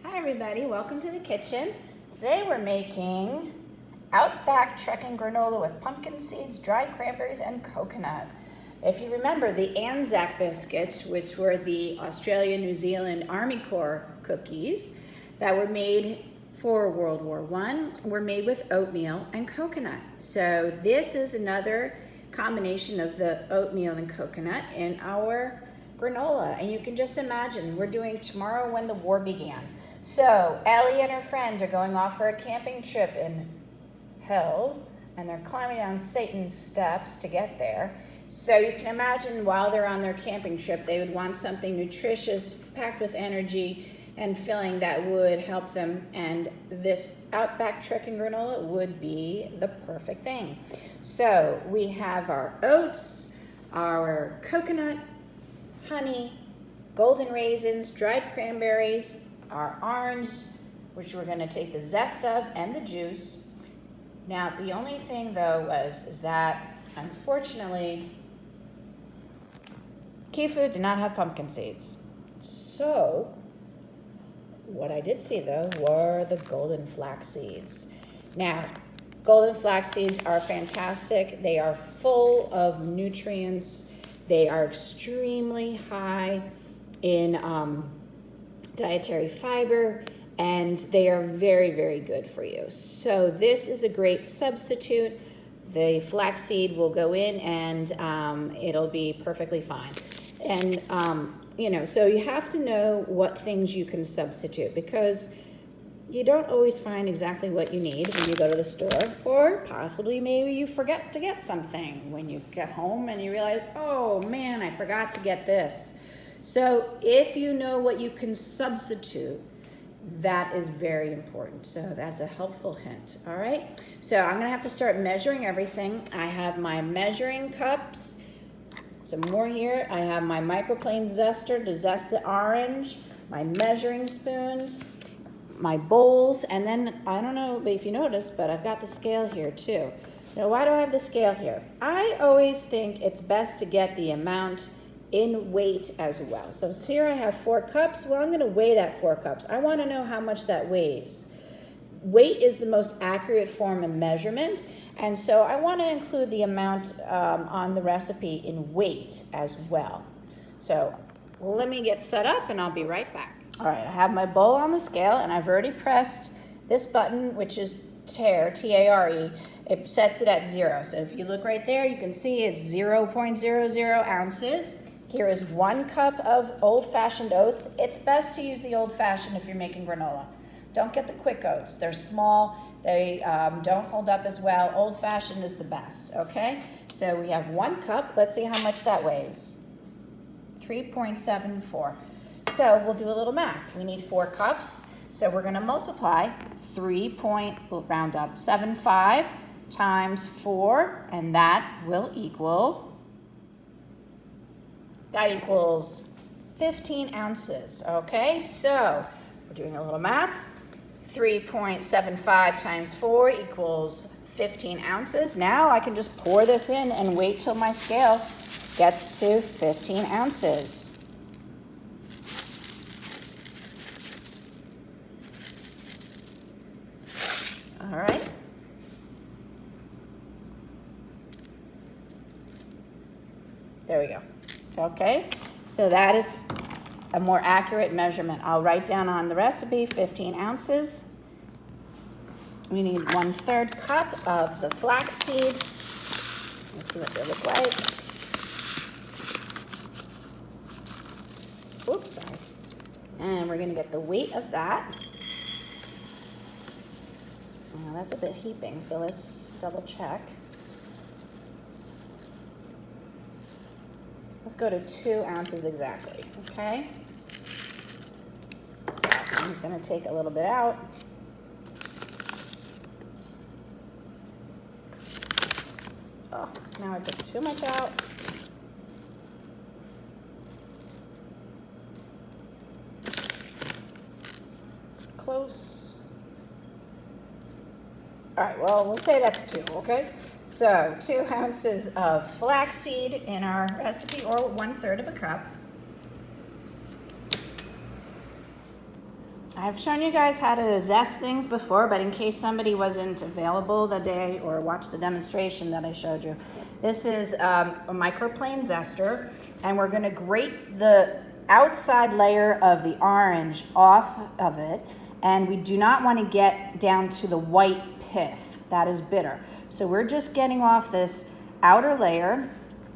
Hi everybody, welcome to the kitchen. Today we're making Outback Trekking granola with pumpkin seeds, dried cranberries, and coconut. If you remember the Anzac biscuits, which were the Australia, New Zealand Army Corps cookies that were made for World War I, were made with oatmeal and coconut. So this is another combination of the oatmeal and coconut in our granola. And you can just imagine, we're doing tomorrow when the war began. So Ellie and her friends are going off for a camping trip in hell, and they're climbing down Satan's steps to get there. So you can imagine while they're on their camping trip, they would want something nutritious, packed with energy and filling that would help them. And this Outback Trekking granola would be the perfect thing. So we have our oats, our coconut, honey, golden raisins, dried cranberries, our orange, which we're going to take the zest of, and the juice. Now, the only thing though is that unfortunately, Key Food did not have pumpkin seeds. So, what I did see though were the golden flax seeds. Now, golden flax seeds are fantastic. They are full of nutrients. They are extremely high in dietary fiber, and they are very, very good for you. So this is a great substitute. The flaxseed will go in and it'll be perfectly fine. And, so you have to know what things you can substitute, because you don't always find exactly what you need when you go to the store, or possibly maybe you forget to get something when you get home and you realize, oh man, I forgot to get this. So if you know what you can substitute, that is very important. So that's a helpful hint, all right? So I'm gonna have to start measuring everything. I have my measuring cups, some more here. I have my microplane zester to zest the orange, my measuring spoons, my bowls, and then, I don't know if you noticed, but I've got the scale here too. Now, why do I have the scale here? I always think it's best to get the amount in weight as well. So here I have 4 cups. Well, I'm gonna weigh that 4 cups. I wanna know how much that weighs. Weight is the most accurate form of measurement, and so I wanna include the amount on the recipe in weight as well. So let me get set up and I'll be right back. All right, I have my bowl on the scale and I've already pressed this button, which is tare, T-A-R-E. It sets it at 0. So if you look right there, you can see it's 0.00 ounces. Here is 1 cup of old-fashioned oats. It's best to use the old-fashioned if you're making granola. Don't get the quick oats. They're small. They don't hold up as well. Old-fashioned is the best, okay? So we have 1 cup. Let's see how much that weighs. 3.74. So we'll do a little math. We need 4 cups. So we're going to multiply 3.75 times 4, and that will equal... That equals 15 ounces, okay? So we're doing a little math. 3.75 times 4 equals 15 ounces. Now I can just pour this in and wait till my scale gets to 15 ounces. All right. There we go. Okay, so that is a more accurate measurement. I'll write down on the recipe 15 ounces. We need 1/3 cup of the flaxseed. Let's see what they look like. Oops, sorry. And we're gonna get the weight of that. Now that's a bit heaping, so let's double check. Let's go to 2 ounces exactly, okay? So I'm just gonna take a little bit out. Oh, now I took too much out. Close. All right, well, we'll say that's 2, okay? So 2 ounces of flaxseed in our recipe, or 1/3 of a cup. I've shown you guys how to zest things before, but in case somebody wasn't available the day or watched the demonstration that I showed you, this is a microplane zester, and we're gonna grate the outside layer of the orange off of it, and we do not want to get down to the white pith. That is bitter. So we're just getting off this outer layer,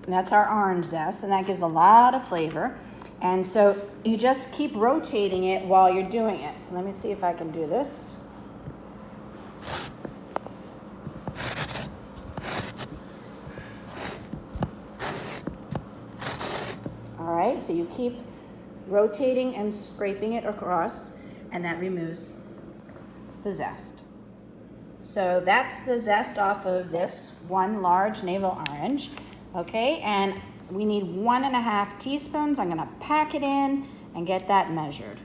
and that's our orange zest, and that gives a lot of flavor. And so you just keep rotating it while you're doing it. So let me see if I can do this. All right, so you keep rotating and scraping it across, and that removes the zest. So that's the zest off of this one large navel orange, okay? And we need 1.5 teaspoons. I'm gonna pack it in and get that measured.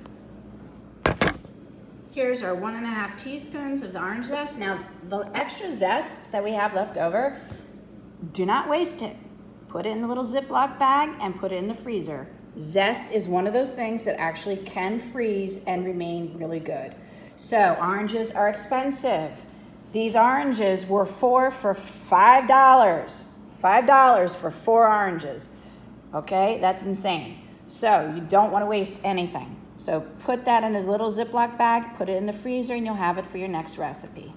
Here's our 1.5 teaspoons of the orange zest. Now, the extra zest that we have left over, do not waste it. Put it in a little Ziploc bag and put it in the freezer. Zest is one of those things that actually can freeze and remain really good. So oranges are expensive. These oranges were 4 for $5. $5 for 4 oranges. Okay, that's insane. So you don't want to waste anything. So put that in a little Ziploc bag, put it in the freezer, and you'll have it for your next recipe.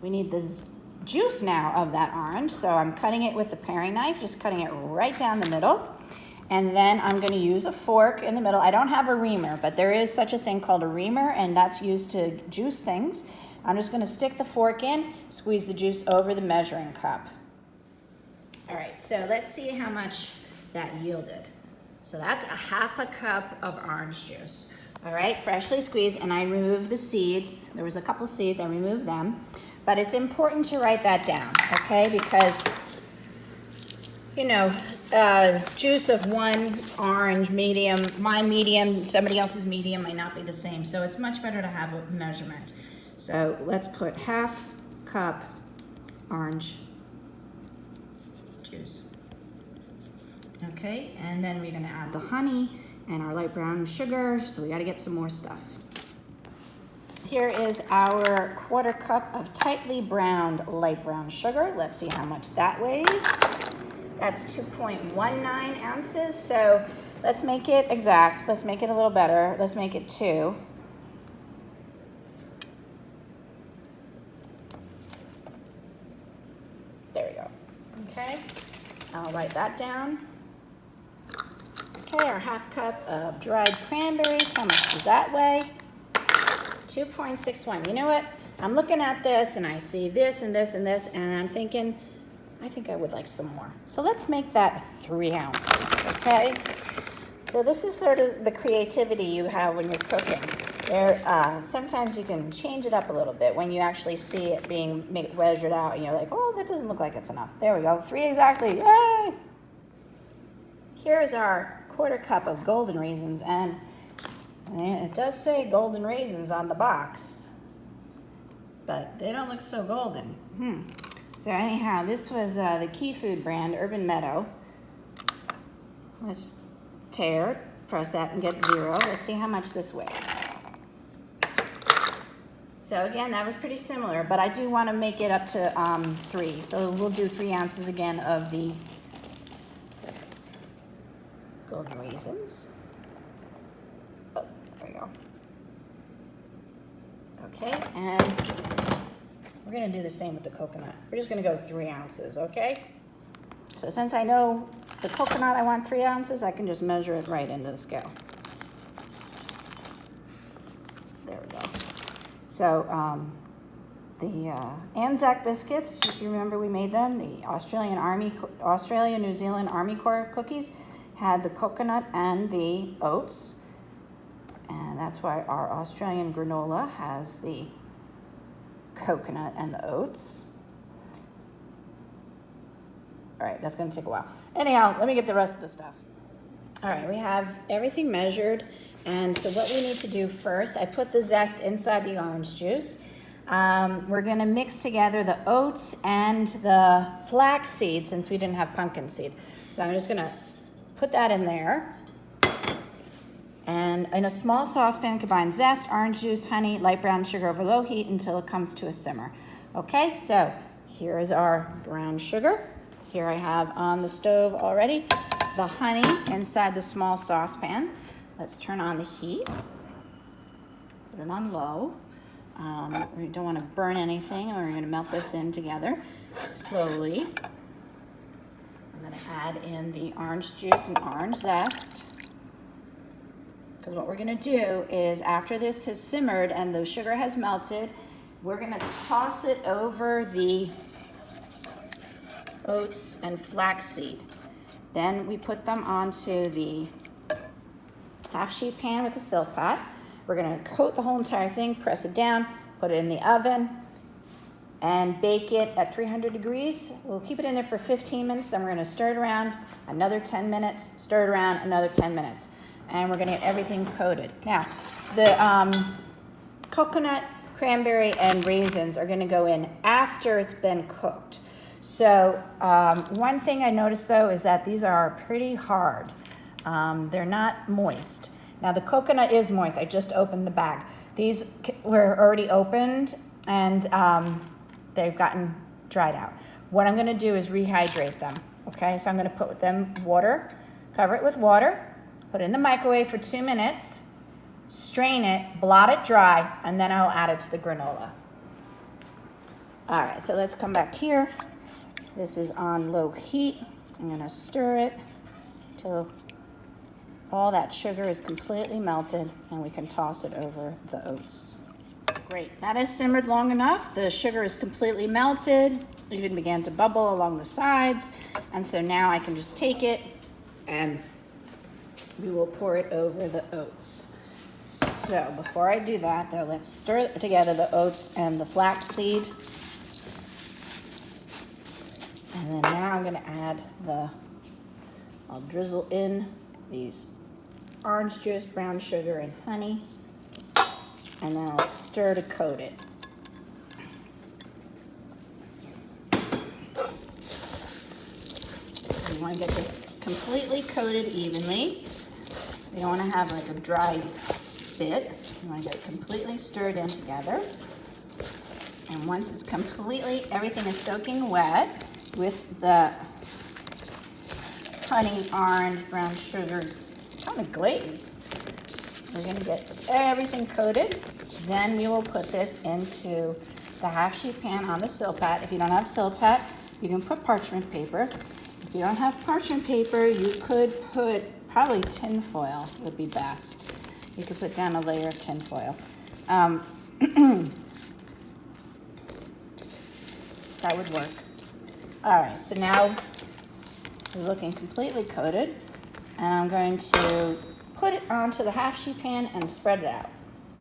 We need this juice now of that orange, so I'm cutting it with a paring knife, just cutting it right down the middle. And then I'm going to use a fork in the middle. I don't have a reamer, but there is such a thing called a reamer, and that's used to juice things. I'm just going to stick the fork in, squeeze the juice over the measuring cup. All right, so let's see how much that yielded. So that's 1/2 cup of orange juice. All right, freshly squeezed, and I removed the seeds. There was a couple seeds, I removed them. But it's important to write that down, okay? Because, you know, juice of one orange, medium, my medium, somebody else's medium might not be the same. So it's much better to have a measurement. So let's put 1/2 cup orange juice. Okay, and then we're gonna add the honey and our light brown sugar, so we gotta get some more stuff. Here is our 1/4 cup of tightly browned light brown sugar. Let's see how much that weighs. That's 2.19 ounces, so let's make it exact. Let's make it a little better. Let's make it 2. There we go. Okay, I'll write that down. Okay, our 1/2 cup of dried cranberries. How much does that weigh? 2.61. You know what? I'm looking at this and I see this and this and this, and I'm thinking, I think I would like some more. So let's make that 3 ounces, okay? So this is sort of the creativity you have when you're cooking. Sometimes you can change it up a little bit when you actually see it being measured out, and you're like, oh, that doesn't look like it's enough. There we go, 3 exactly, yay! Here is our 1/4 cup of golden raisins, and it does say golden raisins on the box, but they don't look so golden. So anyhow, this was the Key Food brand, Urban Meadow. Let's tear, press that and get 0. Let's see how much this weighs. So again, that was pretty similar, but I do want to make it up to 3. So we'll do 3 ounces again of the golden raisins. Oh, there we go. Okay, and we're going to do the same with the coconut. We're just going to go 3 ounces, okay? So since I know the coconut, I want 3 ounces, I can just measure it right into the scale. There we go. So the Anzac biscuits, if you remember we made them, the Australia New Zealand Army Corps cookies, had the coconut and the oats. And that's why our Australian granola has the coconut and the oats. All right, that's gonna take a while. Anyhow, let me get the rest of the stuff. All right, we have everything measured. And so what we need to do first, I put the zest inside the orange juice. We're gonna mix together the oats and the flaxseed since we didn't have pumpkin seed. So I'm just gonna put that in there. And in a small saucepan, combine zest, orange juice, honey, light brown sugar over low heat until it comes to a simmer. Okay, so here is our brown sugar. Here I have on the stove already the honey inside the small saucepan. Let's turn on the heat. Put it on low. We don't want to burn anything, and we're going to melt this in together slowly. I'm going to add in the orange juice and orange zest. Because what we're going to do is, after this has simmered and the sugar has melted, we're going to toss it over the oats and flaxseed. Then we put them onto the half-sheet pan with a silk pot. We're going to coat the whole entire thing, press it down, put it in the oven, and bake it at 300 degrees. We'll keep it in there for 15 minutes, then we're going to stir it around another 10 minutes, stir it around another 10 minutes. And we're going to get everything coated. Now, the coconut, cranberry, and raisins are going to go in after it's been cooked. So one thing I noticed, though, is that these are pretty hard. They're not moist. Now, the coconut is moist. I just opened the bag. These were already opened, and they've gotten dried out. What I'm going to do is rehydrate them. Okay, so I'm going to put them water, cover it with water, put it in the microwave for 2 minutes, strain it, blot it dry, and then I'll add it to the granola. All right, so let's come back here. This is on low heat. I'm going to stir it till all that sugar is completely melted, and we can toss it over the oats. Great, that has simmered long enough. The sugar is completely melted, even began to bubble along the sides, and so now I can just take it and we will pour it over the oats. So before I do that, though, let's stir together the oats and the flaxseed. And then now I'm going to add I'll drizzle in these orange juice, brown sugar, and honey. And then I'll stir to coat it. You want to get this completely coated evenly. You don't want to have like a dry bit. You want to get it completely stirred in together. And once it's completely, everything is soaking wet with the honey, orange, brown sugar, kind of glaze. We're going to get everything coated. Then we will put this into the half-sheet pan on the silpat. If you don't have silpat, you can put parchment paper. If you don't have parchment paper, you could put probably tin foil would be best. You could put down a layer of tin foil. That would work. All right, so now this is looking completely coated, and I'm going to put it onto the half-sheet pan and spread it out.